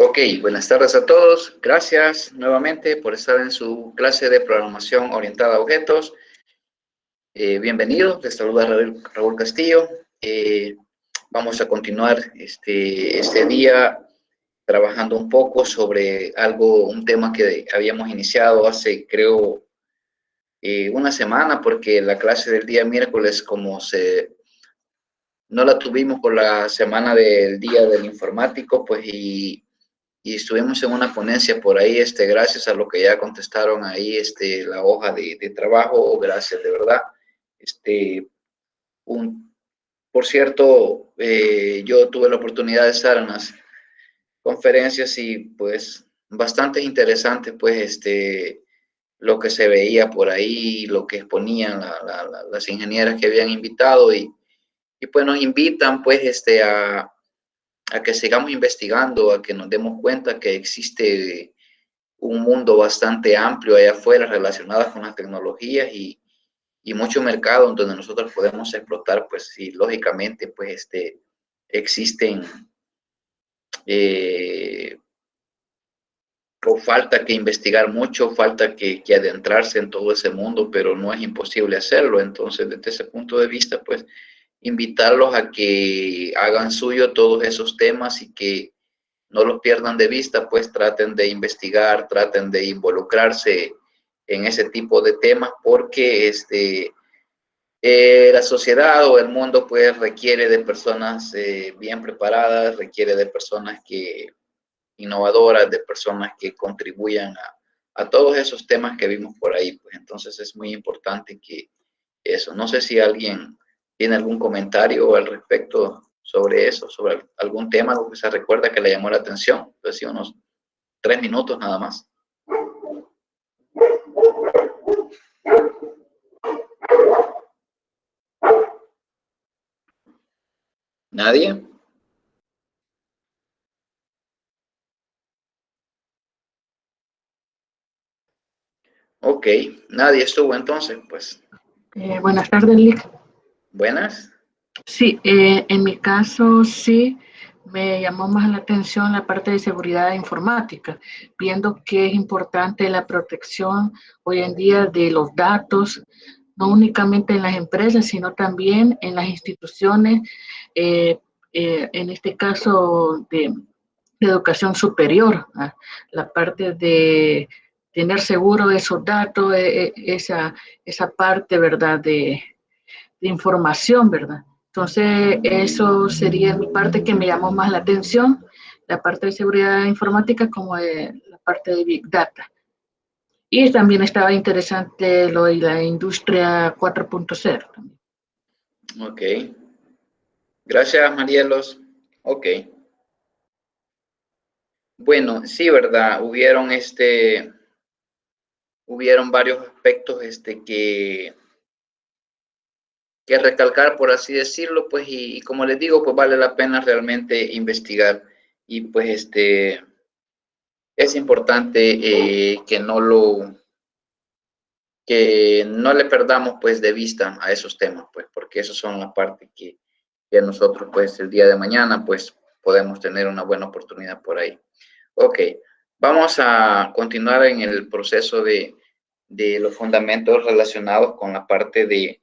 Ok, buenas tardes a todos. Gracias nuevamente por estar en su clase de programación orientada a objetos. Bienvenidos, les saluda Raúl Castillo. Vamos a continuar este día trabajando un poco sobre un tema que habíamos iniciado hace, creo, una semana, porque la clase del día miércoles, no la tuvimos por la semana del Día del Informático, pues y estuvimos en una ponencia por ahí, gracias a lo que ya contestaron ahí, la hoja de trabajo, gracias de verdad. Por cierto, yo tuve la oportunidad de estar en las conferencias y pues bastante interesante, pues lo que se veía por ahí, lo que exponían las ingenieras que habían invitado y pues nos invitan pues a que sigamos investigando, a que nos demos cuenta que existe un mundo bastante amplio allá afuera relacionado con las tecnologías y mucho mercado donde nosotros podemos explotar, pues sí, lógicamente, pues existen o falta que investigar mucho, falta que adentrarse en todo ese mundo, pero no es imposible hacerlo. Entonces, desde ese punto de vista, pues invitarlos a que hagan suyo todos esos temas y que no los pierdan de vista, pues traten de investigar, traten de involucrarse en ese tipo de temas, porque la sociedad o el mundo pues requiere de personas bien preparadas, requiere de personas innovadoras, de personas que contribuyan a todos esos temas que vimos por ahí. Pues entonces es muy importante que eso. No sé si alguien tiene algún comentario al respecto sobre eso, sobre algún tema, algo que se recuerda que le llamó la atención. Pues unos 3 minutos nada más. ¿Nadie? Ok, nadie estuvo entonces, pues. Buenas tardes, Lick. Buenas. Sí, en mi caso sí me llamó más la atención la parte de seguridad informática, viendo que es importante la protección hoy en día de los datos, no únicamente en las empresas, sino también en las instituciones, en este caso de educación superior, ¿ah? La parte de tener seguro esos datos, esa parte, ¿verdad?, de información, ¿verdad? Entonces, eso sería mi parte que me llamó más la atención, la parte de seguridad informática como la parte de Big Data. Y también estaba interesante lo de la industria 4.0. Ok. Gracias, Marielos. Ok. Bueno, sí, ¿verdad? Hubieron varios aspectos que recalcar, por así decirlo, pues, y como les digo, pues vale la pena realmente investigar. Y pues es importante que no le perdamos pues de vista a esos temas, pues, porque esos son la parte que nosotros pues el día de mañana pues podemos tener una buena oportunidad por ahí. Ok, vamos a continuar en el proceso de los fundamentos relacionados con la parte de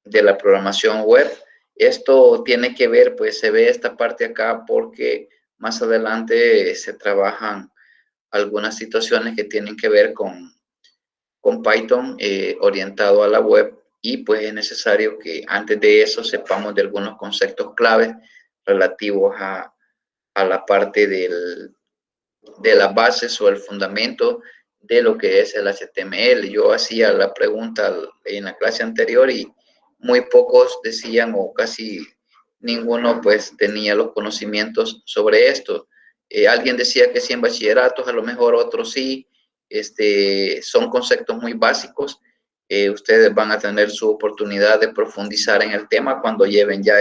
la programación web. Esto tiene que ver, pues se ve esta parte acá porque más adelante se trabajan algunas situaciones que tienen que ver con Python orientado a la web y pues es necesario que antes de eso sepamos de algunos conceptos claves relativos a la parte de las bases o el fundamento de lo que es el HTML. Yo hacía la pregunta en la clase anterior y muy pocos decían o casi ninguno pues tenía los conocimientos sobre esto. Alguien decía que sí en bachilleratos, a lo mejor otros sí. Son conceptos muy básicos. Ustedes van a tener su oportunidad de profundizar en el tema cuando lleven ya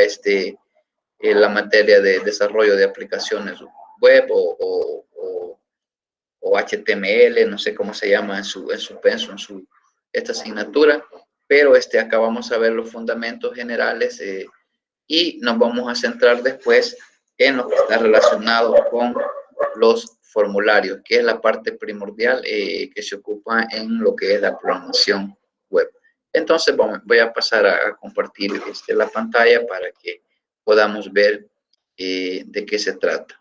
la materia de desarrollo de aplicaciones web o HTML, no sé cómo se llama en su pensum, esta asignatura, pero acá vamos a ver los fundamentos generales y nos vamos a centrar después en lo que está relacionado con los formularios, que es la parte primordial que se ocupa en lo que es la programación web. Entonces voy a pasar a compartir la pantalla para que podamos ver de qué se trata.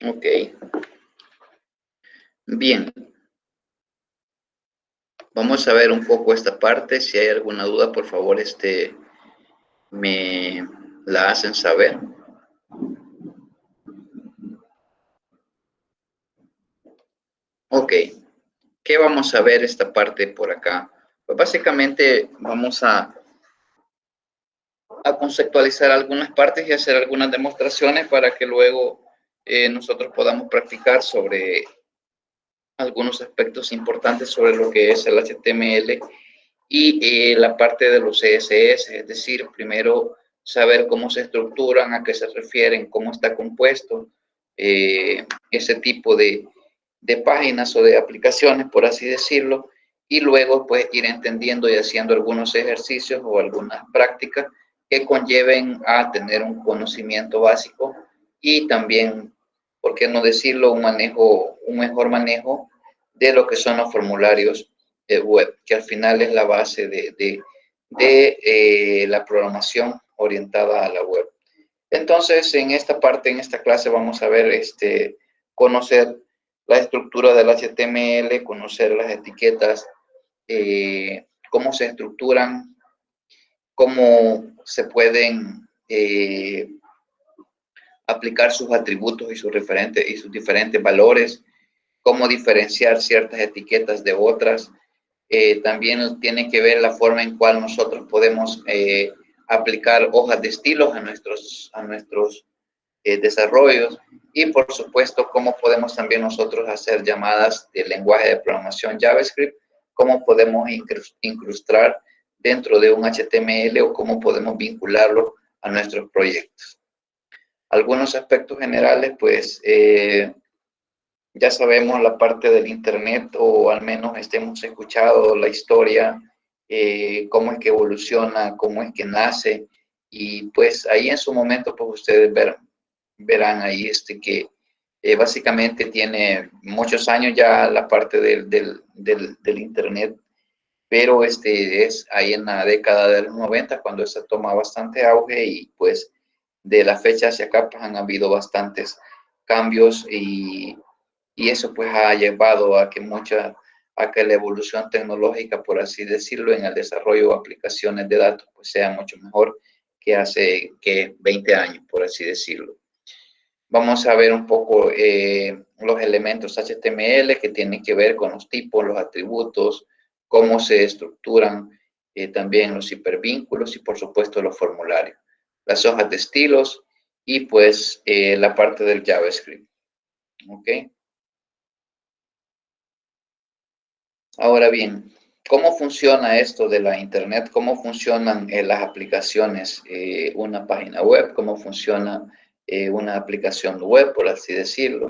Ok. Bien. Vamos a ver un poco esta parte. Si hay alguna duda, por favor, me la hacen saber. Ok. ¿Qué vamos a ver esta parte por acá? Pues básicamente vamos a conceptualizar algunas partes y hacer algunas demostraciones para que luego nosotros podamos practicar sobre algunos aspectos importantes sobre lo que es el HTML y la parte de los CSS, es decir, primero saber cómo se estructuran, a qué se refieren, cómo está compuesto ese tipo de páginas o de aplicaciones, por así decirlo, y luego pues ir entendiendo y haciendo algunos ejercicios o algunas prácticas que conlleven a tener un conocimiento básico y también, por qué no decirlo, un mejor manejo de lo que son los formularios web, que al final es la base de la programación orientada a la web. Entonces, en esta parte, en esta clase, vamos a ver, conocer la estructura del HTML, conocer las etiquetas, cómo se estructuran, cómo se pueden aplicar sus atributos y sus diferentes valores, cómo diferenciar ciertas etiquetas de otras. También tiene que ver la forma en cual nosotros podemos aplicar hojas de estilos a nuestros desarrollos y por supuesto cómo podemos también nosotros hacer llamadas del lenguaje de programación JavaScript, cómo podemos incrustar dentro de un HTML o cómo podemos vincularlo a nuestros proyectos. Algunos aspectos generales, pues ya sabemos la parte del Internet o al menos hemos escuchado la historia, cómo es que evoluciona, cómo es que nace y pues ahí en su momento pues ustedes verán ahí que básicamente tiene muchos años ya la parte del Internet, pero es ahí en la década de los 90 cuando se toma bastante auge y pues de la fecha hacia acá pues han habido bastantes cambios y eso pues ha llevado a que la evolución tecnológica, por así decirlo, en el desarrollo de aplicaciones de datos pues sea mucho mejor que hace 20 años, por así decirlo. Vamos a ver un poco los elementos HTML que tienen que ver con los tipos, los atributos, cómo se estructuran también los hipervínculos y por supuesto los formularios, las hojas de estilos y pues la parte del JavaScript. ¿Ok? Ahora bien, ¿cómo funciona esto de la Internet? ¿Cómo funcionan las aplicaciones? Una página web, ¿cómo funciona una aplicación web, por así decirlo?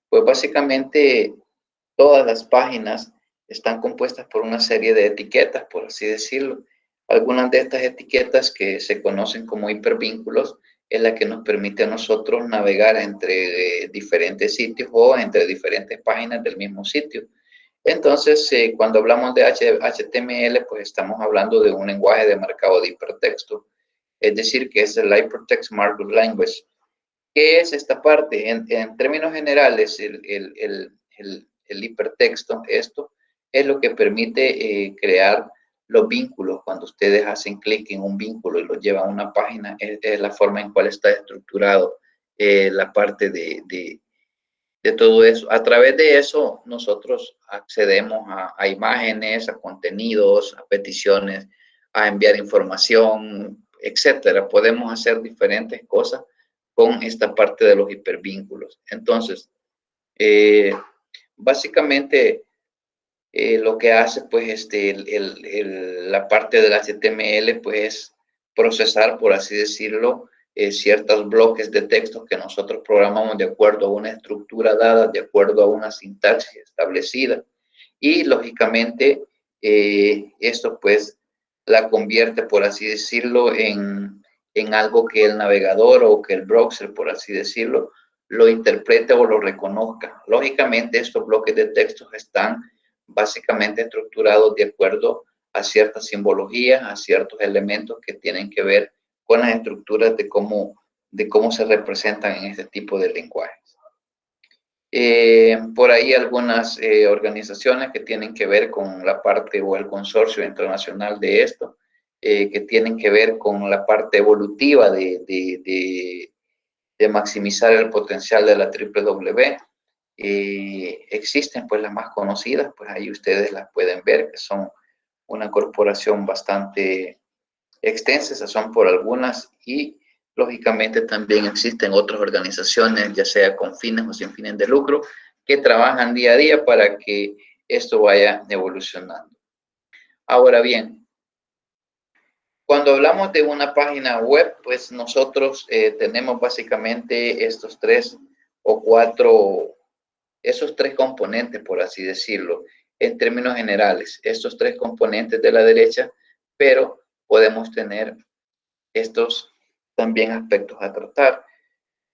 Pues básicamente todas las páginas están compuestas por una serie de etiquetas, por así decirlo. Algunas de estas etiquetas que se conocen como hipervínculos es la que nos permite a nosotros navegar entre diferentes sitios o entre diferentes páginas del mismo sitio. Entonces, cuando hablamos de HTML, pues estamos hablando de un lenguaje de marcado de hipertexto, es decir, que es el Hypertext Markup Language. ¿Qué es esta parte? En términos generales, el hipertexto, esto es lo que permite crear los vínculos. Cuando ustedes hacen clic en un vínculo y lo llevan a una página, es la forma en cual está estructurado la parte de todo eso. A través de eso, nosotros accedemos a imágenes, a contenidos, a peticiones, a enviar información, etcétera. Podemos hacer diferentes cosas con esta parte de los hipervínculos. Entonces, básicamente, lo que hace pues la parte del HTML pues es procesar, por así decirlo, ciertos bloques de texto que nosotros programamos de acuerdo a una estructura dada, de acuerdo a una sintaxis establecida. Y lógicamente esto pues la convierte, por así decirlo, en algo que el navegador o que el browser, por así decirlo, lo interprete o lo reconozca. Lógicamente estos bloques de textos están básicamente estructurados de acuerdo a ciertas simbologías, a ciertos elementos que tienen que ver con las estructuras de cómo se representan en este tipo de lenguajes. Por ahí algunas organizaciones que tienen que ver con la parte o el consorcio internacional de esto, que tienen que ver con la parte evolutiva de maximizar el potencial de la WW. Existen pues las más conocidas, pues ahí ustedes las pueden ver, que son una corporación bastante extensa, esas son por algunas, y lógicamente también existen otras organizaciones, ya sea con fines o sin fines de lucro, que trabajan día a día para que esto vaya evolucionando. Ahora bien, cuando hablamos de una página web, pues nosotros tenemos básicamente estos tres o cuatro, esos tres componentes, por así decirlo, en términos generales, estos tres componentes de la derecha, pero podemos tener estos también aspectos a tratar.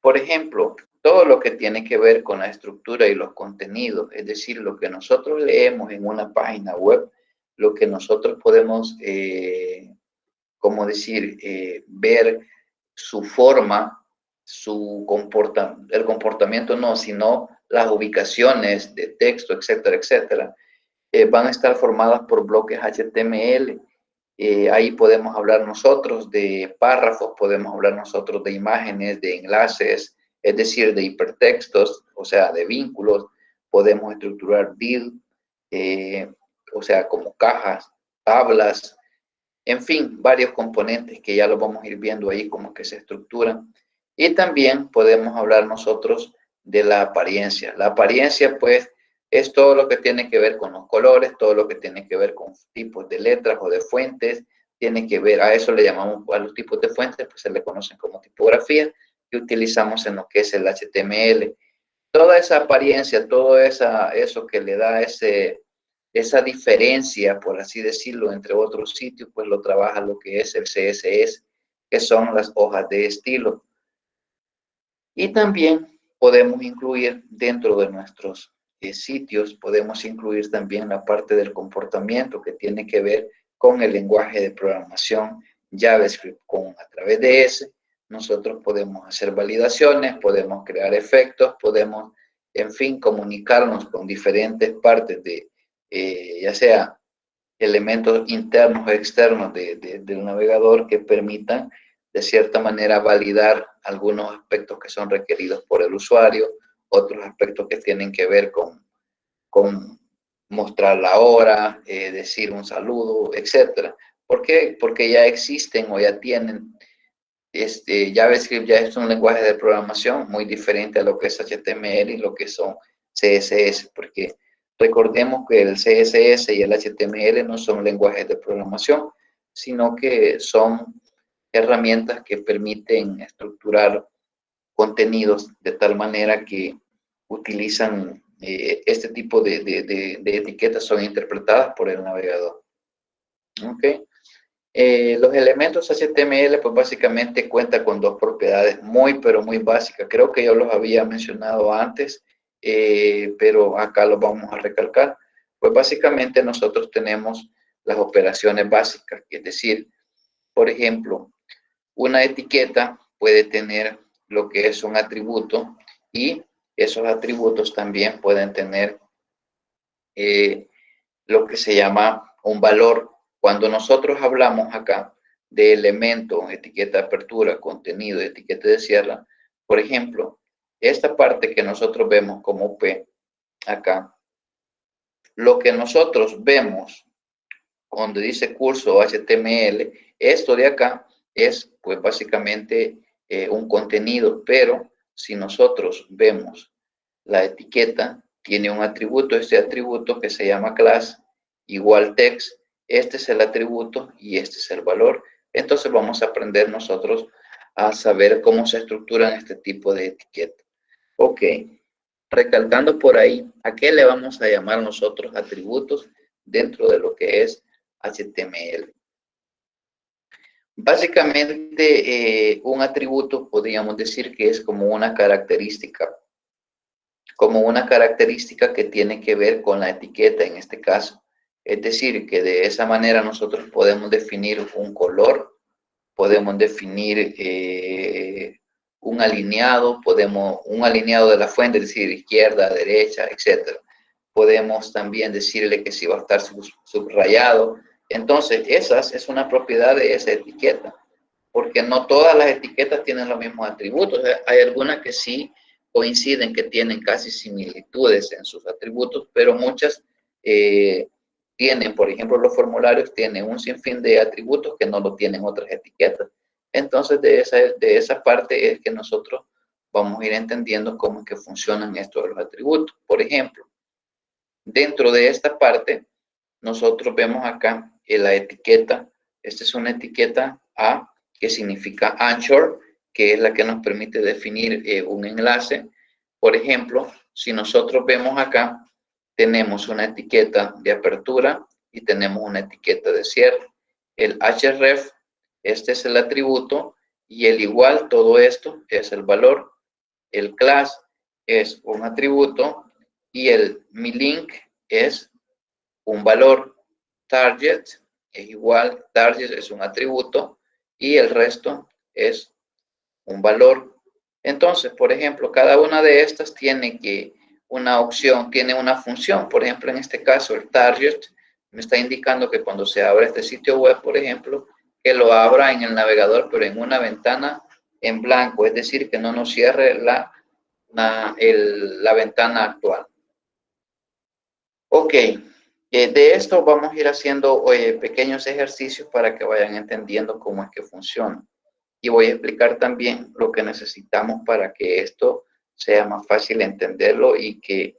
Por ejemplo, todo lo que tiene que ver con la estructura y los contenidos, es decir, lo que nosotros leemos en una página web, lo que nosotros podemos, como decir, ver su forma, el comportamiento no, sino las ubicaciones de texto, etcétera, etcétera, van a estar formadas por bloques HTML. Ahí podemos hablar nosotros de párrafos, podemos hablar nosotros de imágenes, de enlaces, es decir, de hipertextos, o sea, de vínculos. Podemos estructurar build, o sea, como cajas, tablas, en fin, varios componentes que ya los vamos a ir viendo ahí como que se estructuran. Y también podemos hablar nosotros de la apariencia. La apariencia, pues, es todo lo que tiene que ver con los colores, todo lo que tiene que ver con tipos de letras o de fuentes, tiene que ver, a eso le llamamos, a los tipos de fuentes, pues se le conocen como tipografía, que utilizamos en lo que es el HTML. Toda esa apariencia, todo eso que le da esa diferencia, por así decirlo, entre otros sitios, pues lo trabaja lo que es el CSS, que son las hojas de estilo. Y también podemos incluir dentro de nuestros sitios, podemos incluir también la parte del comportamiento que tiene que ver con el lenguaje de programación JavaScript. A través de ese, nosotros podemos hacer validaciones, podemos crear efectos, podemos, en fin, comunicarnos con diferentes partes de, ya sea elementos internos o externos del navegador que permitan de cierta manera validar algunos aspectos que son requeridos por el usuario, otros aspectos que tienen que ver con mostrar la hora, decir un saludo, etc. ¿Por qué? Porque ya existen o ya tienen, JavaScript ya es un lenguaje de programación muy diferente a lo que es HTML y lo que son CSS, porque recordemos que el CSS y el HTML no son lenguajes de programación, sino que son herramientas que permiten estructurar contenidos de tal manera que utilizan este tipo de etiquetas son interpretadas por el navegador. ¿Ok? Los elementos HTML pues básicamente cuentan con dos propiedades muy pero muy básicas. Creo que yo los había mencionado antes, pero acá los vamos a recalcar. Pues básicamente nosotros tenemos las operaciones básicas, es decir, por ejemplo, una etiqueta puede tener lo que es un atributo y esos atributos también pueden tener lo que se llama un valor. Cuando nosotros hablamos acá de elementos, etiqueta de apertura, contenido, etiqueta de cierre, por ejemplo, esta parte que nosotros vemos como P acá, lo que nosotros vemos donde dice curso HTML, esto de acá es pues básicamente un contenido, pero si nosotros vemos la etiqueta, tiene un atributo, este atributo que se llama class, igual text, este es el atributo y este es el valor. Entonces vamos a aprender nosotros a saber cómo se estructuran este tipo de etiquetas. Ok, recalcando por ahí, ¿a qué le vamos a llamar nosotros atributos dentro de lo que es HTML? Básicamente, un atributo podríamos decir que es como una característica que tiene que ver con la etiqueta en este caso. Es decir, que de esa manera nosotros podemos definir un color, podemos definir un alineado de la fuente, es decir, izquierda, derecha, etc. Podemos también decirle que si va a estar subrayado. Entonces, esas es una propiedad de esa etiqueta, porque no todas las etiquetas tienen los mismos atributos. Hay algunas que sí coinciden, que tienen casi similitudes en sus atributos, pero muchas tienen, por ejemplo, los formularios tienen un sinfín de atributos que no lo tienen otras etiquetas. Entonces, de esa parte es que nosotros vamos a ir entendiendo cómo es que funcionan estos los atributos. Por ejemplo, dentro de esta parte, nosotros vemos acá la etiqueta. Esta es una etiqueta A, que significa anchor, que es la que nos permite definir un enlace. Por ejemplo, si nosotros vemos acá, tenemos una etiqueta de apertura y tenemos una etiqueta de cierre. El href, este es el atributo, y el igual, todo esto es el valor. El class es un atributo y el mi link es un valor. Target es igual, target es un atributo y el resto es un valor. Entonces, por ejemplo, cada una de estas tiene una opción, tiene una función. Por ejemplo, en este caso, el target me está indicando que cuando se abra este sitio web, por ejemplo, que lo abra en el navegador, pero en una ventana en blanco, es decir, que no nos cierre la ventana actual. Ok, de esto vamos a ir haciendo pequeños ejercicios para que vayan entendiendo cómo es que funciona. Y voy a explicar también lo que necesitamos para que esto sea más fácil entenderlo y que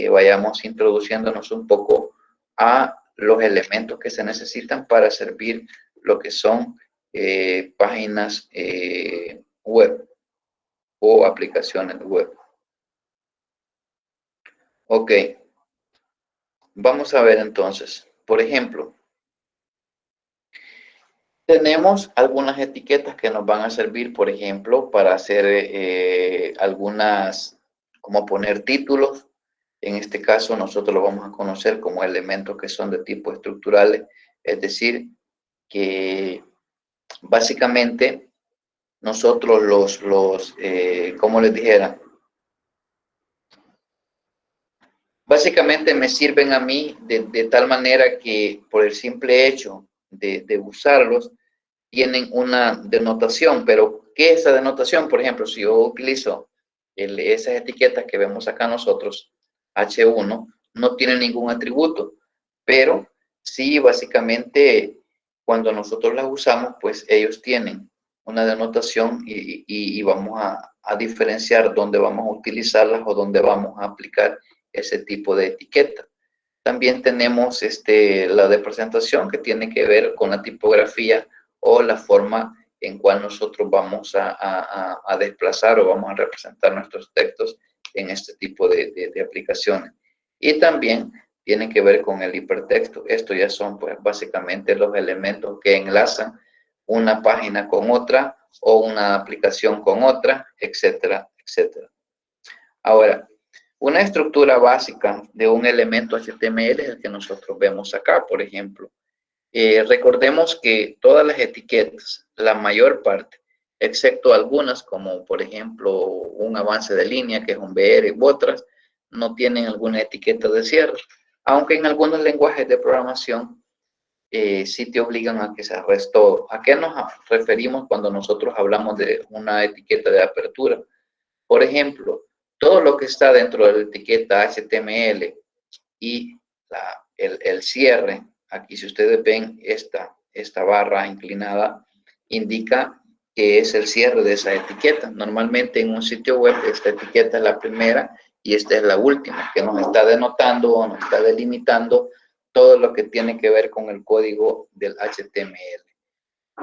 vayamos introduciéndonos un poco a los elementos que se necesitan para servir lo que son páginas web o aplicaciones web. Ok, vamos a ver entonces. Por ejemplo, tenemos algunas etiquetas que nos van a servir, por ejemplo, para hacer como poner títulos. En este caso, nosotros lo vamos a conocer como elementos que son de tipo estructurales, es decir, que básicamente nosotros como les dijera, básicamente me sirven a mí de tal manera que por el simple hecho de usarlos, tienen una denotación, pero ¿qué es esa denotación? Por ejemplo, si yo utilizo esas etiquetas que vemos acá nosotros, H1, no tiene ningún atributo, pero sí, básicamente, cuando nosotros las usamos, pues ellos tienen una denotación y vamos a diferenciar dónde vamos a utilizarlas o dónde vamos a aplicar ese tipo de etiqueta. También tenemos la de presentación, que tiene que ver con la tipografía o la forma en cual nosotros vamos a desplazar o vamos a representar nuestros textos en este tipo de aplicaciones. Y también tiene que ver con el hipertexto. Estos ya son pues básicamente los elementos que enlazan una página con otra o una aplicación con otra, etcétera, etcétera. Ahora, una estructura básica de un elemento HTML es el que nosotros vemos acá, por ejemplo. Recordemos que todas las etiquetas, la mayor parte, excepto algunas como por ejemplo un avance de línea que es un BR u otras, no tienen alguna etiqueta de cierre, aunque en algunos lenguajes de programación sí te obligan a que se restore. ¿A qué nos referimos cuando nosotros hablamos de una etiqueta de apertura? Por ejemplo, todo lo que está dentro de la etiqueta HTML y el cierre aquí si ustedes ven esta barra inclinada, indica que es el cierre de esa etiqueta. Normalmente en un sitio web esta etiqueta es la primera y esta es la última, que nos está denotando o nos está delimitando todo lo que tiene que ver con el código del HTML.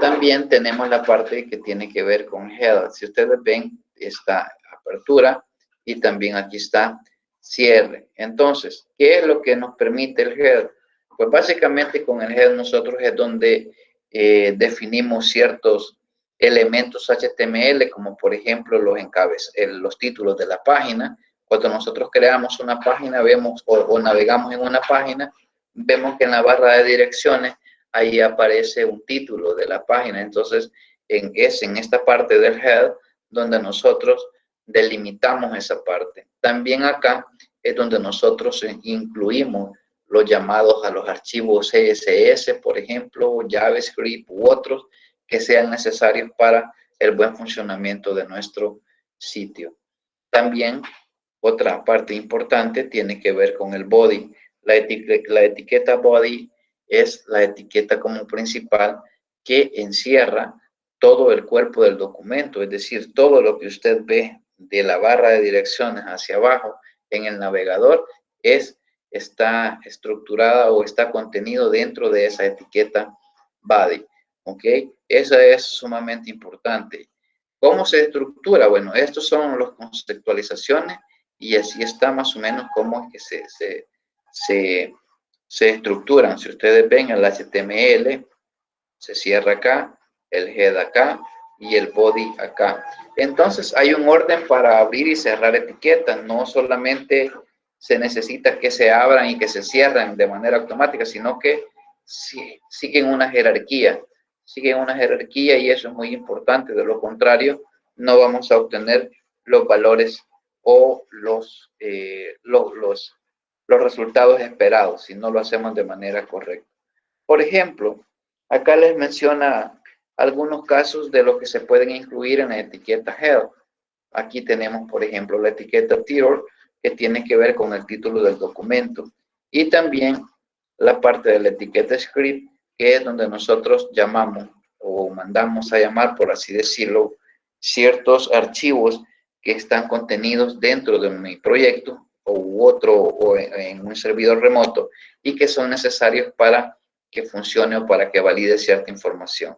También tenemos la parte que tiene que ver con header. Si ustedes ven, está apertura y también aquí está cierre. Entonces, ¿qué es lo que nos permite el header? Pues básicamente con el header nosotros es donde definimos ciertos elementos HTML, como por ejemplo los títulos de la página. Cuando nosotros creamos una página, vemos o navegamos en una página, vemos que en la barra de direcciones ahí aparece un título de la página. Entonces, es en esta parte del head donde nosotros delimitamos esa parte. También acá es donde nosotros incluimos los llamados a los archivos CSS, por ejemplo, JavaScript u otros que sean necesarios para el buen funcionamiento de nuestro sitio. También otra parte importante tiene que ver con el body. La etiqueta body es la etiqueta como principal que encierra todo el cuerpo del documento, es decir, todo lo que usted ve de la barra de direcciones hacia abajo en el navegador está estructurada o está contenido dentro de esa etiqueta body. ¿Ok? Esa es sumamente importante. ¿Cómo se estructura? Bueno, estos son las conceptualizaciones y así está más o menos cómo es que se estructuran. Si ustedes ven el HTML, se cierra acá, el head acá y el body acá. Entonces hay un orden para abrir y cerrar etiquetas. No solamente se necesita que se abran y que se cierren de manera automática, sino que siguen una jerarquía. Siguen una jerarquía y eso es muy importante. De lo contrario, no vamos a obtener los valores o los resultados esperados si no lo hacemos de manera correcta. Por ejemplo, acá les menciona algunos casos de lo que se pueden incluir en la etiqueta head. Aquí tenemos, por ejemplo, la etiqueta title, que tiene que ver con el título del documento. Y también la parte de la etiqueta script, que es donde nosotros llamamos o mandamos a llamar, por así decirlo, ciertos archivos que están contenidos dentro de mi proyecto o en un servidor remoto y que son necesarios para que funcione o para que valide cierta información.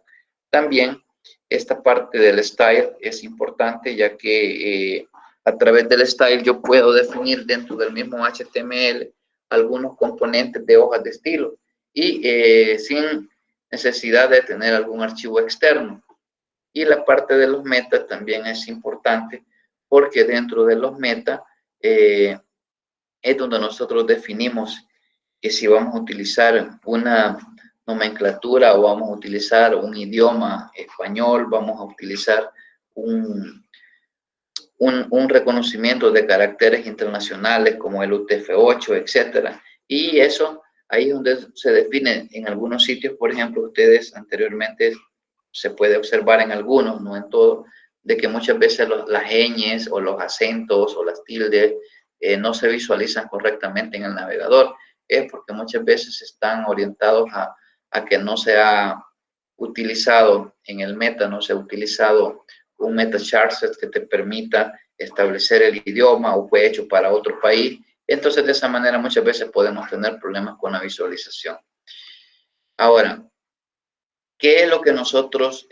También esta parte del style es importante, ya que a través del style yo puedo definir dentro del mismo HTML algunos componentes de hojas de estilo y sin necesidad de tener algún archivo externo. Y la parte de los metas también es importante porque dentro de los metas es donde nosotros definimos que si vamos a utilizar una nomenclatura o vamos a utilizar un idioma español, vamos a utilizar un reconocimiento de caracteres internacionales como el UTF-8, etcétera. Y eso ahí es donde se define en algunos sitios, por ejemplo, ustedes anteriormente se puede observar en algunos, no en todos, de que muchas veces las ñes o los acentos o las tildes no se visualizan correctamente en el navegador. Es porque muchas veces están orientados a que no se ha utilizado en el meta, no se ha utilizado un meta charset que te permita establecer el idioma o fue hecho para otro país. Entonces, de esa manera muchas veces podemos tener problemas con la visualización. Ahora, ¿qué es lo que nosotros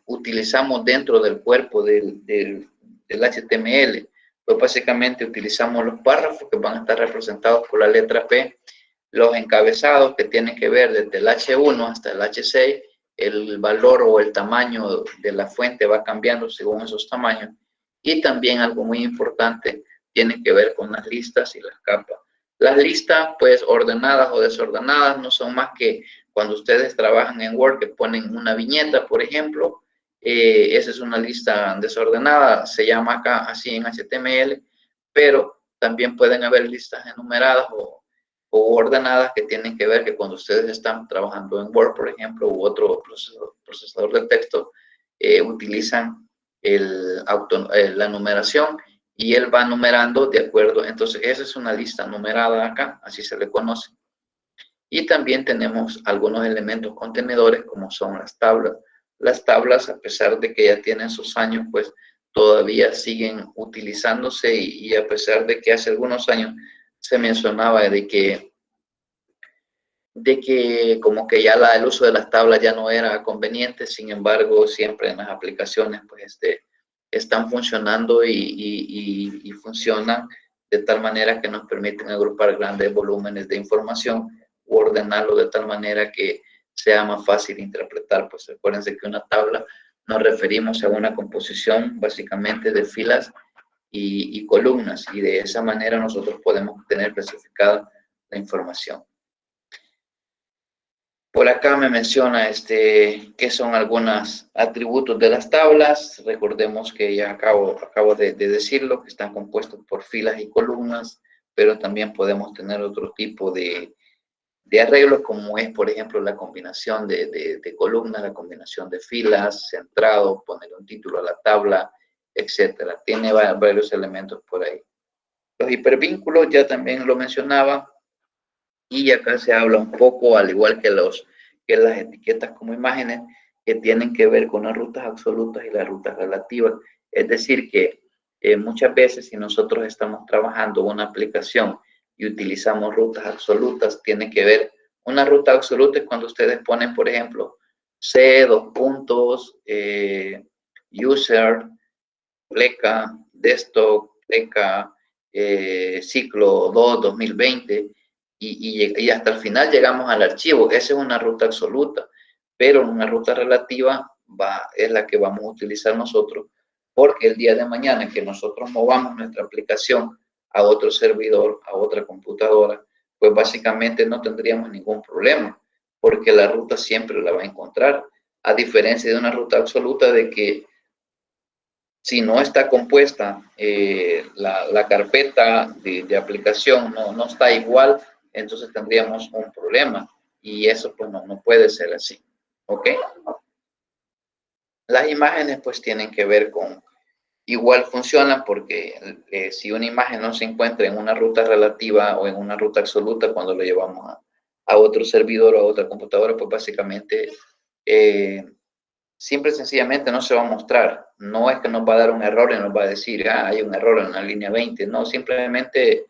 utilizamos dentro del cuerpo del HTML? Pues básicamente utilizamos los párrafos que van a estar representados por la letra P, los encabezados que tienen que ver desde el H1 hasta el H6, el valor o el tamaño de la fuente va cambiando según esos tamaños. Y también algo muy importante tiene que ver con las listas y las capas. Las listas, pues ordenadas o desordenadas, no son más que cuando ustedes trabajan en Word que ponen una viñeta, por ejemplo. Esa es una lista desordenada, se llama acá así en HTML, pero también pueden haber listas enumeradas o ordenadas que tienen que ver que cuando ustedes están trabajando en Word, por ejemplo, u otro procesador de texto, utilizan la numeración y él va numerando de acuerdo. Entonces, esa es una lista numerada acá, así se le conoce. Y también tenemos algunos elementos contenedores como son las tablas. Las tablas, a pesar de que ya tienen sus años, pues todavía siguen utilizándose y a pesar de que hace algunos años se mencionaba de que como que ya el uso de las tablas ya no era conveniente, sin embargo, siempre en las aplicaciones pues están funcionando y funcionan de tal manera que nos permiten agrupar grandes volúmenes de información o ordenarlo de tal manera que sea más fácil interpretar. Pues acuérdense que una tabla nos referimos a una composición básicamente de filas y columnas y de esa manera nosotros podemos tener clasificada la información. Por acá me menciona qué son algunos atributos de las tablas. Recordemos que ya acabo de decirlo, que están compuestos por filas y columnas, pero también podemos tener otro tipo de arreglos, como es, por ejemplo, la combinación de columnas, la combinación de filas, centrado, poner un título a la tabla, etcétera. Tiene varios elementos por ahí. Los hipervínculos ya también lo mencionaba. Y acá se habla un poco, al igual que las etiquetas como imágenes, que tienen que ver con las rutas absolutas y las rutas relativas. Es decir, que muchas veces si nosotros estamos trabajando una aplicación y utilizamos rutas absolutas, tiene que ver, una ruta absoluta es cuando ustedes ponen, por ejemplo, C, dos puntos, user, pleca, desktop, pleca, ciclo 2, 2020, y hasta el final llegamos al archivo. Esa es una ruta absoluta, pero una ruta relativa es la que vamos a utilizar nosotros, porque el día de mañana que nosotros movamos nuestra aplicación a otro servidor, a otra computadora, pues básicamente no tendríamos ningún problema, porque la ruta siempre la va a encontrar, a diferencia de una ruta absoluta de que si no está compuesta la carpeta de aplicación, no está igual, entonces tendríamos un problema. Y eso pues no puede ser así. ¿Ok? Las imágenes pues tienen que ver con, igual funcionan porque si una imagen no se encuentra en una ruta relativa o en una ruta absoluta, cuando lo llevamos a otro servidor o a otra computadora, pues básicamente simple y sencillamente no se va a mostrar. No es que nos va a dar un error y nos va a decir, hay un error en la línea 20. No, simplemente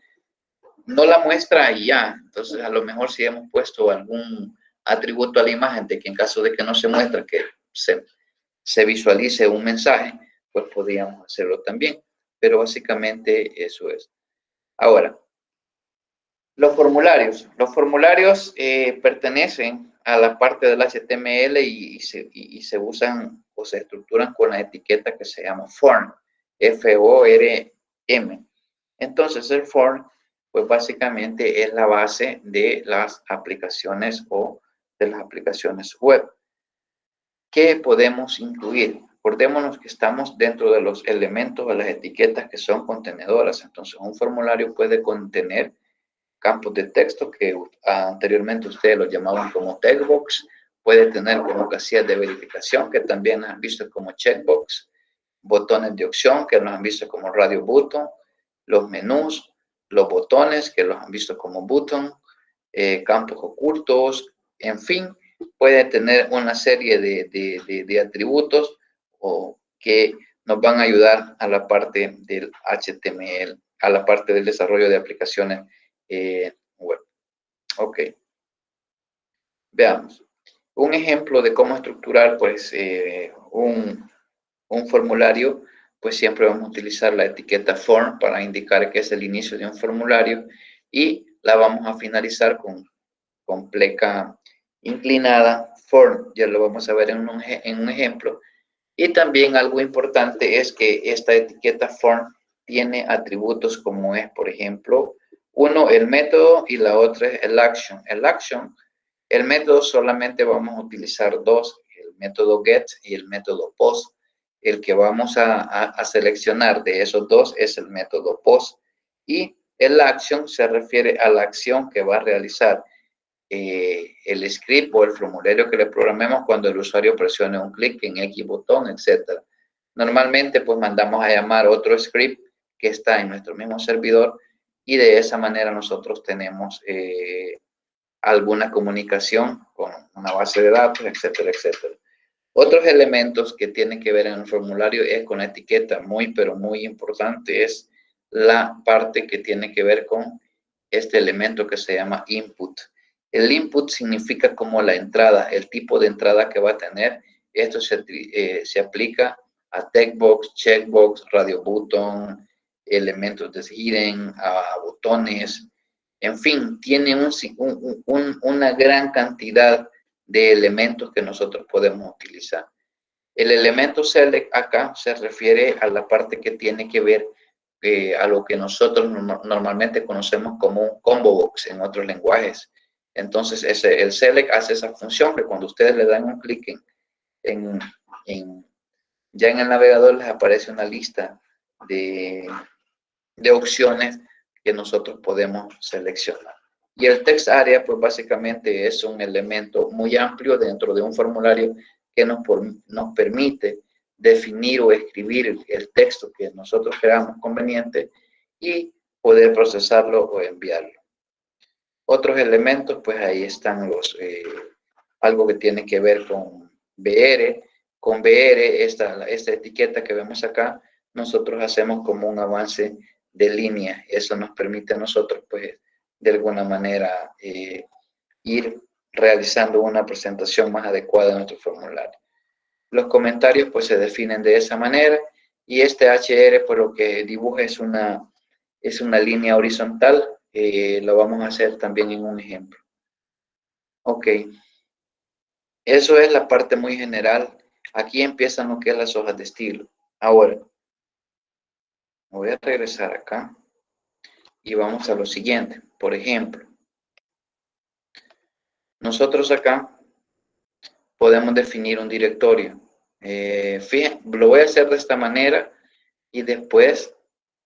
no la muestra y ya. Entonces, a lo mejor si hemos puesto algún atributo a la imagen de que en caso de que no se muestre, que se visualice un mensaje, pues podríamos hacerlo también. Pero básicamente eso es. Ahora, los formularios pertenecen a la parte del HTML y se usan o se estructuran con la etiqueta que se llama form, F-O-R-M. Entonces el form, pues básicamente es la base de las aplicaciones o de las aplicaciones web. ¿Qué podemos incluir? Acordémonos que estamos dentro de los elementos o las etiquetas que son contenedoras. Entonces un formulario puede contener campos de texto que anteriormente ustedes los llamaban como textbox, puede tener como casillas de verificación que también han visto como checkbox, botones de opción que los han visto como radio button, los menús, los botones que los han visto como button, campos ocultos, en fin, puede tener una serie de atributos que nos van a ayudar a la parte del HTML, a la parte del desarrollo de aplicaciones web. Ok. Veamos. Un ejemplo de cómo estructurar pues un formulario, pues siempre vamos a utilizar la etiqueta form para indicar que es el inicio de un formulario y la vamos a finalizar con pleca inclinada form. Ya lo vamos a ver en un ejemplo. Y también algo importante es que esta etiqueta form tiene atributos como es, por ejemplo, uno, el método y la otra es el action. El método solamente vamos a utilizar dos, el método get y el método post. El que vamos a seleccionar de esos dos es el método post. Y el action se refiere a la acción que va a realizar el script o el formulario que le programemos cuando el usuario presione un clic en X botón, etc. Normalmente pues mandamos a llamar otro script que está en nuestro mismo servidor y de esa manera nosotros tenemos alguna comunicación con una base de datos, etcétera, etcétera. Otros elementos que tienen que ver en el formulario es con la etiqueta, pero muy importante es la parte que tiene que ver con este elemento que se llama input. El input significa como la entrada, el tipo de entrada que va a tener. Esto se aplica a textbox, checkbox, radio button, elementos de hidden, a botones, en fin, tiene una gran cantidad de elementos que nosotros podemos utilizar. El elemento select acá se refiere a la parte que tiene que ver a lo que nosotros normalmente conocemos como un combo box en otros lenguajes. Entonces, el select hace esa función que cuando ustedes le dan un clic ya en el navegador les aparece una lista de opciones que nosotros podemos seleccionar. Y el text area, pues básicamente es un elemento muy amplio dentro de un formulario que nos permite definir o escribir el texto que nosotros creamos conveniente y poder procesarlo o enviarlo. Otros elementos, pues ahí están algo que tiene que ver con BR. Con BR, esta etiqueta que vemos acá, nosotros hacemos como un avance de línea. Eso nos permite a nosotros, pues, de alguna manera, ir realizando una presentación más adecuada de nuestro formulario. Los comentarios, pues, se definen de esa manera. Y este HR, pues, lo que dibuja es una línea horizontal. Lo vamos a hacer también en un ejemplo. Ok. Eso es la parte muy general. Aquí empiezan lo que es las hojas de estilo. Ahora, voy a regresar acá y vamos a lo siguiente. Por ejemplo, nosotros acá podemos definir un directorio. Fíjense, lo voy a hacer de esta manera y después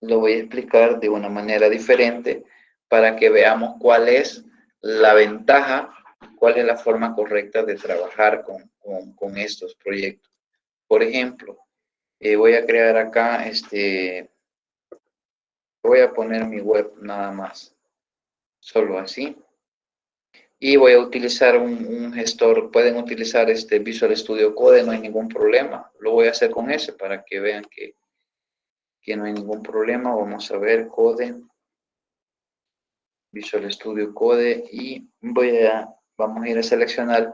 lo voy a explicar de una manera diferente para que veamos cuál es la ventaja, cuál es la forma correcta de trabajar con estos proyectos. Por ejemplo, voy a crear acá, voy a poner mi web nada más, solo así. Y voy a utilizar un gestor, pueden utilizar Visual Studio Code, no hay ningún problema. Lo voy a hacer con ese para que vean que no hay ningún problema. Vamos a ver Code, Visual Studio Code y vamos a ir a seleccionar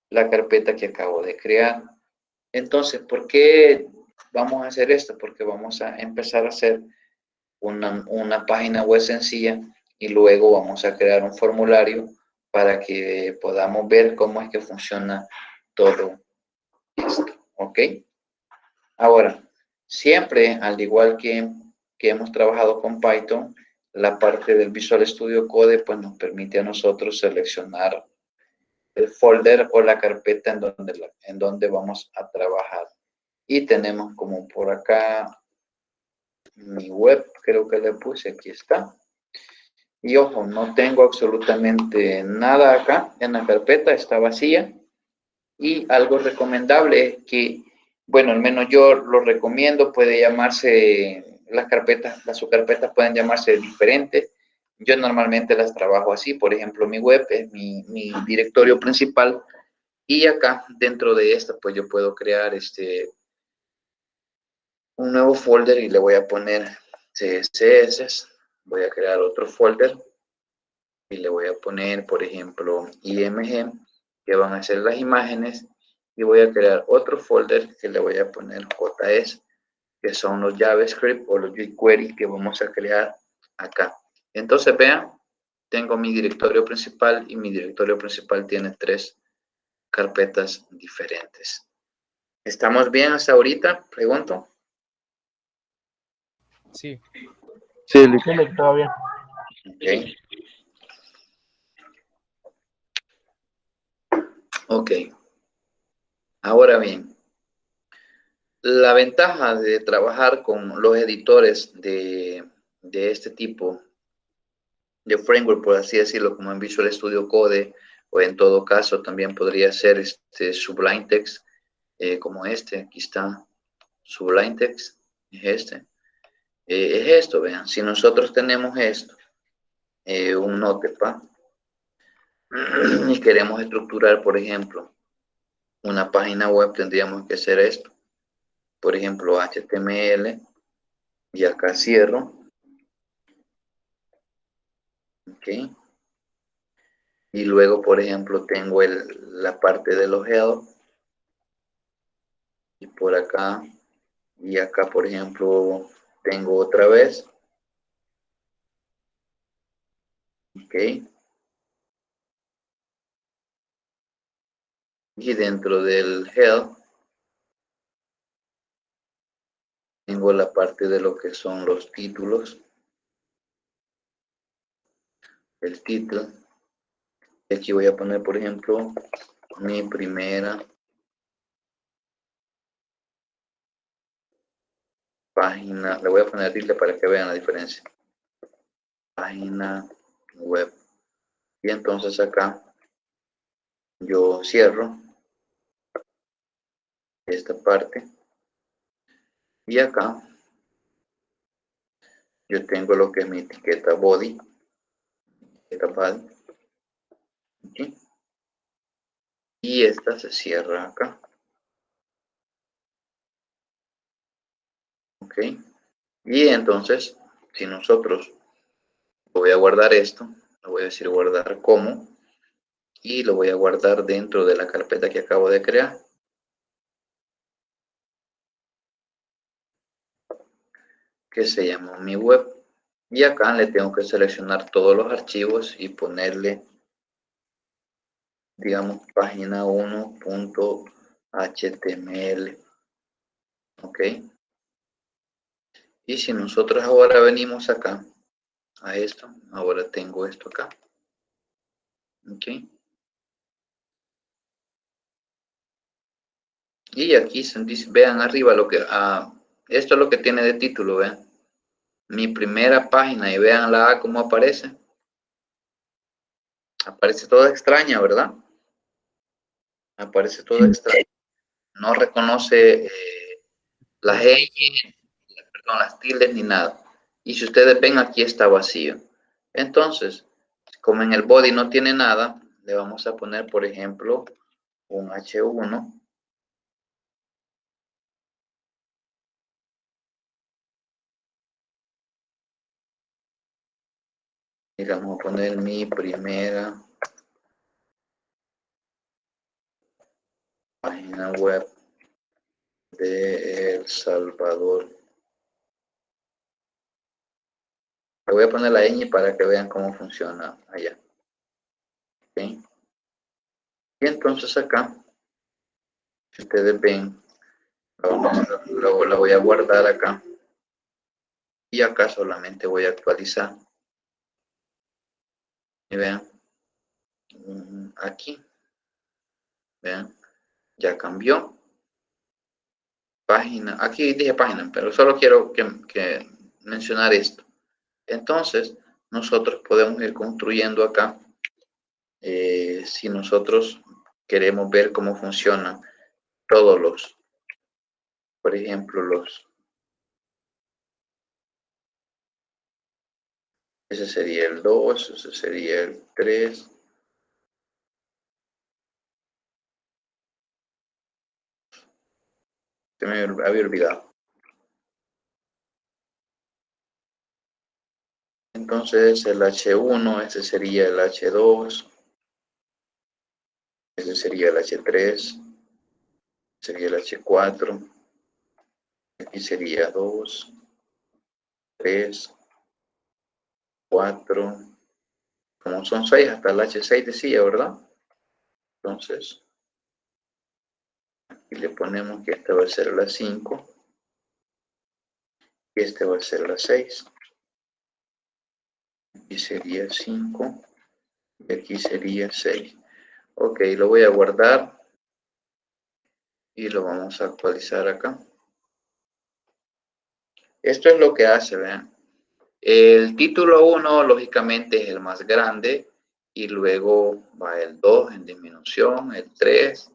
la carpeta que acabo de crear. Entonces, ¿por qué vamos a hacer esto? Porque vamos a empezar a hacer una página web sencilla y luego vamos a crear un formulario para que podamos ver cómo es que funciona todo esto, ¿ok? Ahora, siempre, al igual que hemos trabajado con Python, la parte del Visual Studio Code pues nos permite a nosotros seleccionar el folder o la carpeta en donde vamos a trabajar. Y tenemos como por acá mi web, creo que le puse, aquí está. Y ojo, no tengo absolutamente nada acá en la carpeta, está vacía. Y algo recomendable es que, bueno, al menos yo lo recomiendo, puede llamarse, las subcarpetas pueden llamarse diferentes. Yo normalmente las trabajo así, por ejemplo, mi web es mi directorio principal y acá dentro de esta, pues yo puedo crear un nuevo folder y le voy a poner CSS. Voy a crear otro folder y le voy a poner, por ejemplo, IMG, que van a ser las imágenes, y voy a crear otro folder que le voy a poner JS, que son los JavaScript o los jQuery que vamos a crear acá. Entonces, vean, tengo mi directorio principal y mi directorio principal tiene 3 carpetas diferentes. ¿Estamos bien hasta ahorita? Pregunto. Sí. Sí, listo, está bien. Ok. Ok. Ahora bien, la ventaja de trabajar con los editores de este tipo de framework, por así decirlo, como en Visual Studio Code, o en todo caso también podría ser Sublime Text, como aquí está Sublime Text, es esto, vean, si nosotros tenemos esto, un Notepad, y queremos estructurar, por ejemplo, una página web, tendríamos que hacer esto. Por ejemplo, HTML, y acá cierro. Ok. Y luego, por ejemplo, tengo la parte de los head. Y por acá, y acá, por ejemplo, tengo otra vez. Ok. Y dentro del head, tengo la parte de lo que son los títulos. El título. Y aquí voy a poner, por ejemplo, mi primera página. Le voy a poner tilde para que vean la diferencia. Página web. Y entonces acá yo cierro esta parte. Y acá yo tengo lo que es mi etiqueta body. Etiqueta body. ¿Okay? Y esta se cierra acá. Ok. Y entonces, si nosotros voy a guardar esto, le voy a decir guardar como, y lo voy a guardar dentro de la carpeta que acabo de crear. Que se llama mi web. Y acá le tengo que seleccionar todos los archivos y ponerle, digamos, página 1.html. Ok. Y si nosotros ahora venimos acá a esto, ahora tengo esto acá. Ok. Y aquí vean arriba lo que, esto es lo que tiene de título, vean. Mi primera página y vean la A cómo aparece. Aparece toda extraña, ¿verdad? Aparece toda extraña. No reconoce las ñ, perdón, las tildes ni nada. Y si ustedes ven, aquí está vacío. Entonces, como en el body no tiene nada, le vamos a poner, por ejemplo, un H1. Y vamos a poner mi primera página web de El Salvador. Le voy a poner la ñ para que vean cómo funciona allá. ¿Okay? Y entonces acá, si ustedes ven, la voy a guardar acá. Y acá solamente voy a actualizar. Y vean, aquí, vean, ya cambió. Página, aquí dije página, pero solo quiero que mencionar esto. Entonces, nosotros podemos ir construyendo acá. Si nosotros queremos ver cómo funcionan todos los, por ejemplo, ese sería el 2, ese sería el 3. Se me había olvidado. Entonces el H1, ese sería el H2, ese sería el H3, sería el H4, aquí sería 2, 3, 4, como son 6 hasta el H6 decía, ¿verdad? Entonces, aquí le ponemos que esta va a ser la 5 y este va a ser la 6. Aquí sería 5 y aquí sería 6. Ok, lo voy a guardar y lo vamos a actualizar acá. Esto es lo que hace, vean. El título 1, lógicamente, es el más grande y luego va el 2 en disminución, el 3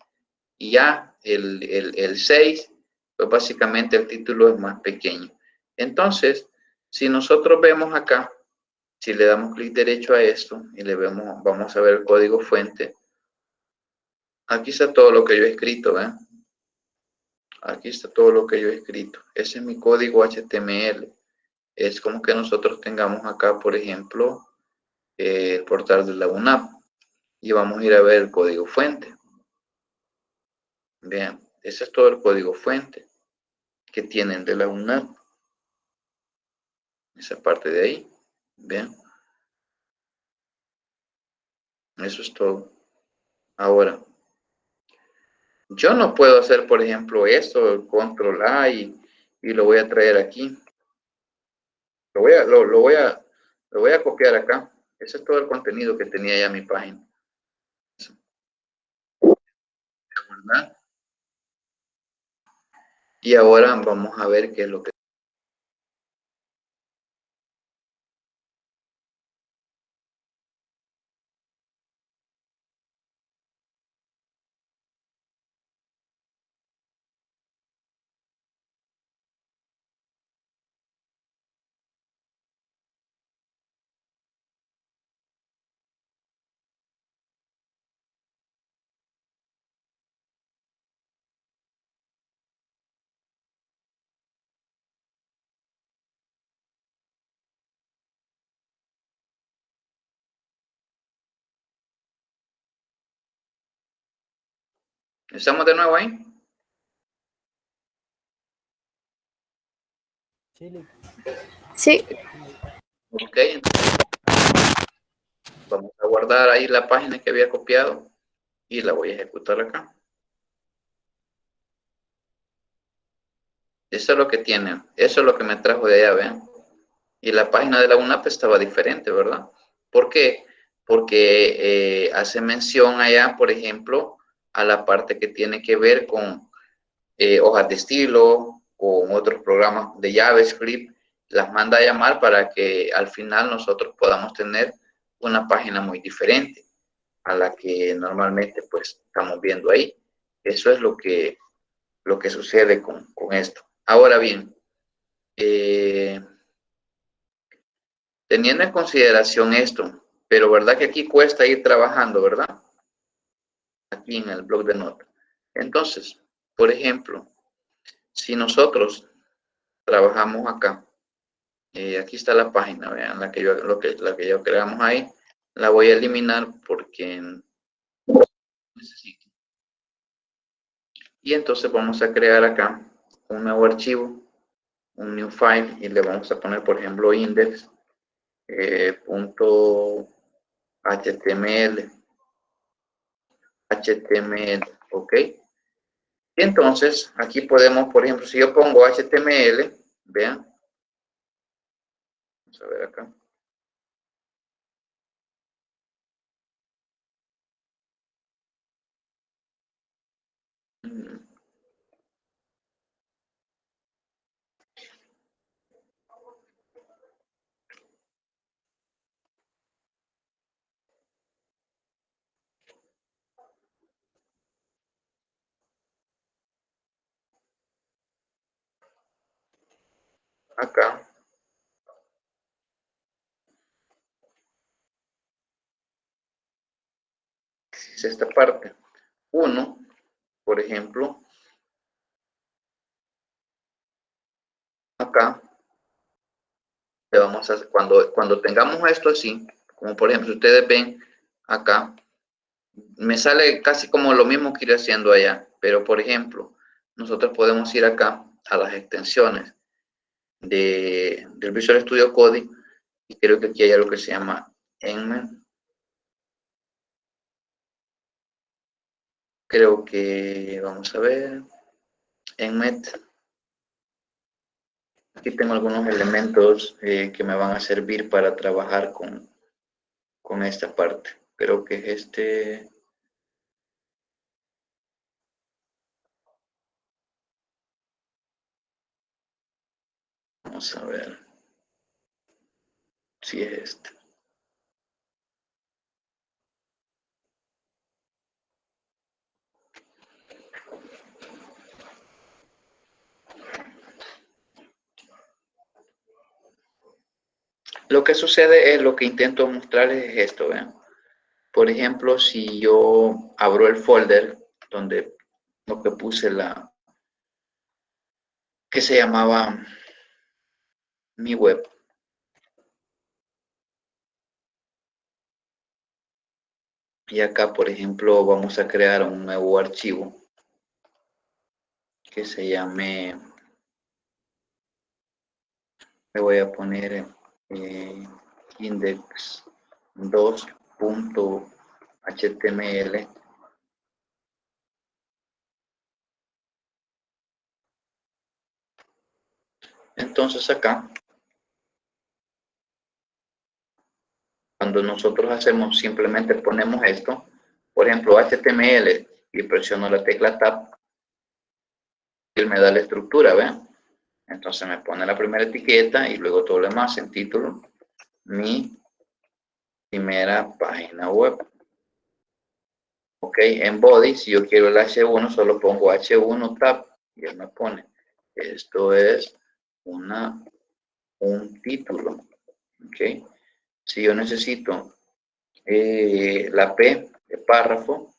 y ya el 6, pues básicamente el título es más pequeño. Entonces, si nosotros vemos acá, Si le damos clic derecho a esto y le vemos, vamos a ver el código fuente. Aquí está todo lo que yo he escrito, ¿ven? Aquí está todo lo que yo he escrito. Ese es mi código HTML. Es como que nosotros tengamos acá, por ejemplo, el portal de la UNAP. Y vamos a ir a ver el código fuente. Vean, ese es todo el código fuente que tienen de la UNAP. Esa parte de ahí. Vean. Eso es todo. Ahora, yo no puedo hacer, por ejemplo, esto, control A y lo voy a traer aquí. Lo voy a copiar acá. Ese es todo el contenido que tenía ya mi página. ¿Verdad? Y ahora vamos a ver qué es lo que... ¿Estamos de nuevo ahí? Sí. Ok, vamos a guardar ahí la página que había copiado y la voy a ejecutar acá. Eso es lo que tiene, eso es lo que me trajo de allá, vean. Y la página de la UNAP estaba diferente, ¿verdad? ¿Por qué? Porque hace mención allá, por ejemplo, a la parte que tiene que ver con hojas de estilo, con otros programas de JavaScript, las manda a llamar para que al final nosotros podamos tener una página muy diferente a la que normalmente pues estamos viendo ahí. Eso es lo que sucede con esto. Ahora bien, teniendo en consideración esto, pero verdad que aquí cuesta ir trabajando, ¿verdad? Aquí en el blog de notas. Entonces, por ejemplo, si nosotros trabajamos acá, aquí está la página, vean, la que yo creamos ahí, la voy a eliminar porque necesito. Y entonces vamos a crear acá un nuevo archivo, un new file, y le vamos a poner, por ejemplo, index punto html, ok. Y entonces aquí podemos, por ejemplo, si yo pongo html, vean, vamos a ver acá. Acá es esta parte. Uno, por ejemplo, acá le vamos a, cuando tengamos esto así, como por ejemplo, si ustedes ven acá, me sale casi como lo mismo que iré haciendo allá, pero por ejemplo, nosotros podemos ir acá a las extensiones del Visual Studio Code y creo que aquí hay algo que se llama Enmet. Creo que, vamos a ver, Enmet. Aquí tengo algunos elementos que me van a servir para trabajar con esta parte. Creo que es este. Vamos a ver si es este. Lo que sucede es, lo que intento mostrarles es esto, ¿vean? Por ejemplo, si yo abro el folder donde lo que puse que se llamaba mi web. Y acá, por ejemplo, vamos a crear un nuevo archivo que se llame, le voy a poner index2.html. Entonces acá, cuando nosotros hacemos, simplemente ponemos esto, por ejemplo, HTML, y presiono la tecla Tab, y él me da la estructura, ¿ven? Entonces me pone la primera etiqueta y luego todo lo demás en título, mi primera página web. Ok, en body, si yo quiero el H1, solo pongo H1 tab y él me pone, esto es un título. Ok, si yo necesito la P de párrafo,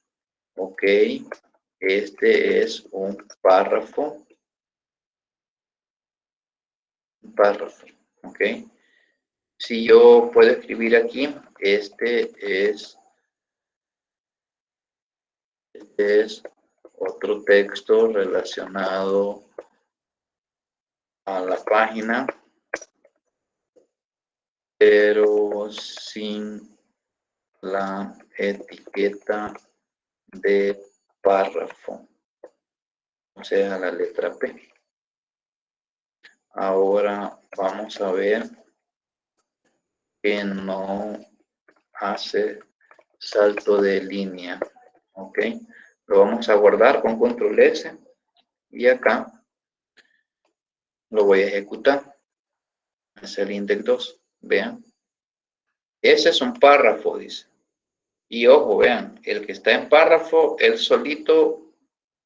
ok, este es un párrafo, ok. Si yo puedo escribir aquí, este es otro texto relacionado a la página, pero sin la etiqueta de párrafo, o sea, la letra P. Ahora vamos a ver que no hace salto de línea, ok. Lo vamos a guardar con control S y acá lo voy a ejecutar. Es el index 2, vean. Ese es un párrafo, dice. Y ojo, vean, el que está en párrafo, él solito,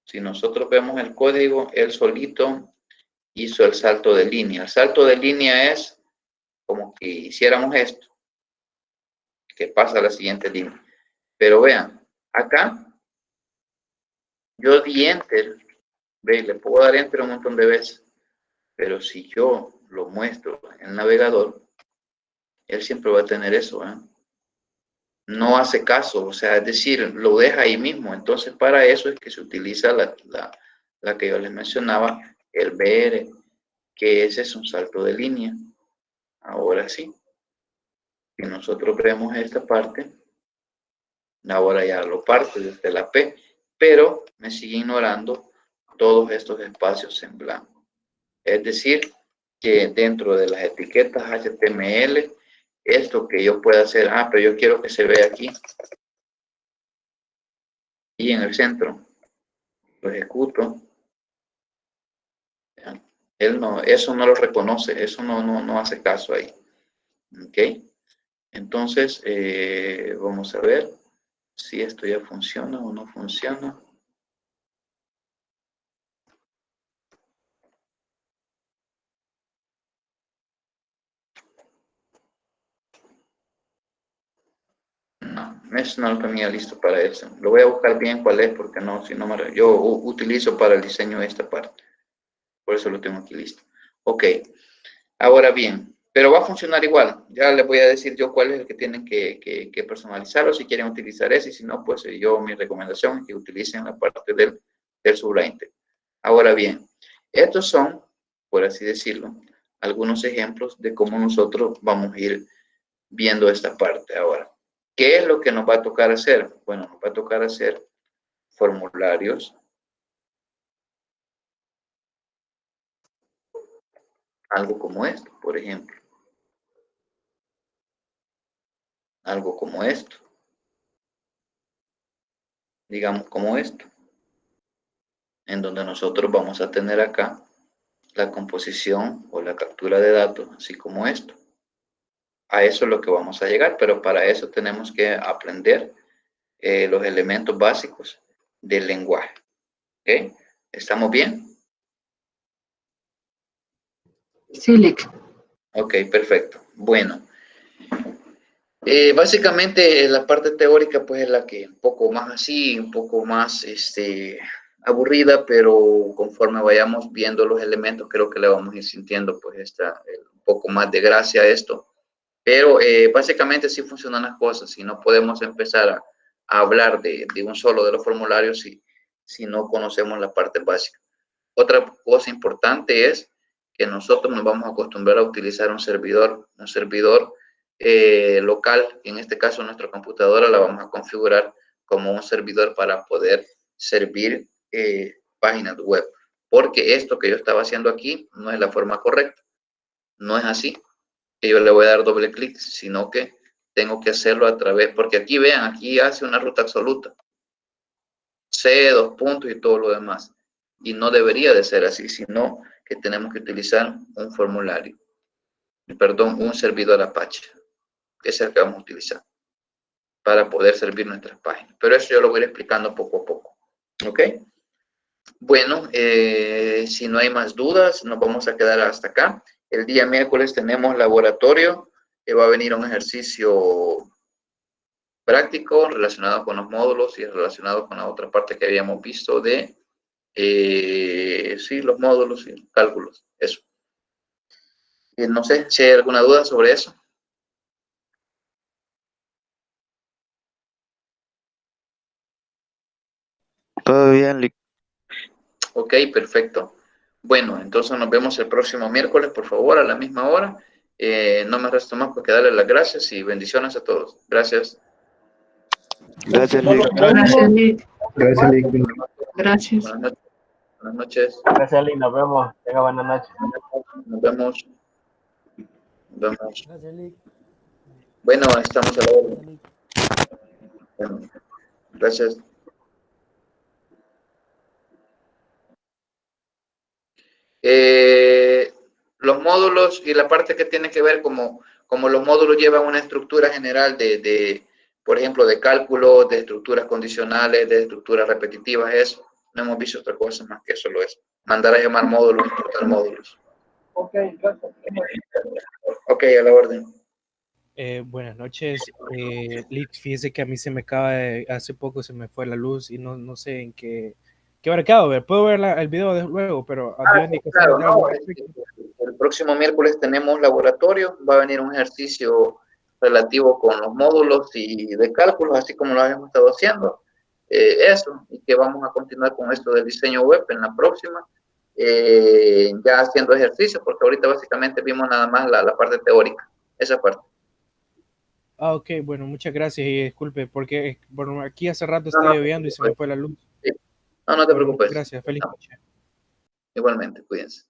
si nosotros vemos el código, él solito hizo el salto de línea. El salto de línea es como que hiciéramos esto, que pasa a la siguiente línea. Pero vean, acá yo di enter, ve, le puedo dar enter un montón de veces, pero si yo lo muestro en el navegador, él siempre va a tener eso, ¿eh? No hace caso, o sea, es decir, lo deja ahí mismo. Entonces, para eso es que se utiliza la que yo les mencionaba, el BR, que ese es un salto de línea. Ahora sí, si nosotros vemos esta parte, ahora ya lo parto desde la P, pero me sigue ignorando todos estos espacios en blanco. Es decir, que dentro de las etiquetas HTML, esto que yo pueda hacer, pero yo quiero que se vea aquí, y en el centro, lo ejecuto. Él no, eso no lo reconoce, eso no hace caso ahí. Ok, entonces vamos a ver si esto ya funciona o no funciona. No, eso no lo tenía listo para eso. Lo voy a buscar bien cuál es, porque no, si no yo utilizo para el diseño esta parte. Por eso lo tengo aquí listo. Ok, ahora bien, pero va a funcionar igual. Ya les voy a decir yo cuál es el que tienen que personalizarlo, si quieren utilizar ese, y si no, pues yo mi recomendación es que utilicen la parte del sublime. Ahora bien, estos son, por así decirlo, algunos ejemplos de cómo nosotros vamos a ir viendo esta parte ahora. ¿Qué es lo que nos va a tocar hacer? Bueno, nos va a tocar hacer formularios, algo como esto, por ejemplo. Algo como esto. Digamos como esto. En donde nosotros vamos a tener acá la composición o la captura de datos, así como esto. A eso es lo que vamos a llegar, pero para eso tenemos que aprender los elementos básicos del lenguaje. ¿Ok? ¿Estamos bien? Sí, Lick. Ok, perfecto. Bueno, Básicamente la parte teórica pues es la que un poco más así, un poco más aburrida, pero conforme vayamos viendo los elementos creo que le vamos a ir sintiendo pues un poco más de gracia a esto. Pero básicamente sí funcionan las cosas, si no podemos empezar a hablar de un solo de los formularios si no conocemos la parte básica. Otra cosa importante es que nosotros nos vamos a acostumbrar a utilizar un servidor local. En este caso, nuestra computadora la vamos a configurar como un servidor para poder servir páginas web. Porque esto que yo estaba haciendo aquí no es la forma correcta. No es así que yo le voy a dar doble clic, sino que tengo que hacerlo a través, porque aquí vean, aquí hace una ruta absoluta. C, 2 puntos y todo lo demás. Y no debería de ser así, sino que tenemos que utilizar un formulario. Perdón, un servidor Apache. Que es el que vamos a utilizar para poder servir nuestras páginas. Pero eso yo lo voy a ir explicando poco a poco. ¿Ok? Bueno, si no hay más dudas, nos vamos a quedar hasta acá. El día miércoles tenemos laboratorio, que va a venir un ejercicio práctico relacionado con los módulos y relacionado con la otra parte que habíamos visto de sí, los módulos y cálculos, eso. No sé si hay alguna duda sobre eso. Todo bien, Lick. Ok, perfecto. Bueno, entonces nos vemos el próximo miércoles, por favor, a la misma hora. No me resta más que darles las gracias y bendiciones a todos. Gracias. Gracias, Lick. Gracias, Lick. Gracias, Lick. Gracias. Buenas noches. Buenas noches. Gracias, Lick. Nos vemos. Tenga buena noche. Nos vemos. Nos vemos. Gracias, Lick. Bueno, estamos a la hora. Gracias, Lick. Bueno, gracias. Los módulos y la parte que tiene que ver como los módulos llevan una estructura general por ejemplo, de cálculo, de estructuras condicionales, de estructuras repetitivas, eso. No hemos visto otra cosa más que solo eso. Mandar a llamar módulos, importar módulos. Ok, gracias. Ok, a la orden. Buenas noches, Lick, fíjese que a mí hace poco se me fue la luz y no sé en qué habrá quedado. Puedo ver el video luego, pero Claro, no, el próximo miércoles tenemos laboratorio, va a venir un ejercicio relativo con los módulos y de cálculos, así como lo habíamos estado haciendo. Eso, y que vamos a continuar con esto del diseño web en la próxima, ya haciendo ejercicios, porque ahorita básicamente vimos nada más la parte teórica, esa parte. Ok, bueno, muchas gracias y disculpe, porque bueno, aquí hace rato está lloviendo y se me fue la luz. Sí. No te Bueno, preocupes. gracias, feliz noche. Igualmente, cuídense.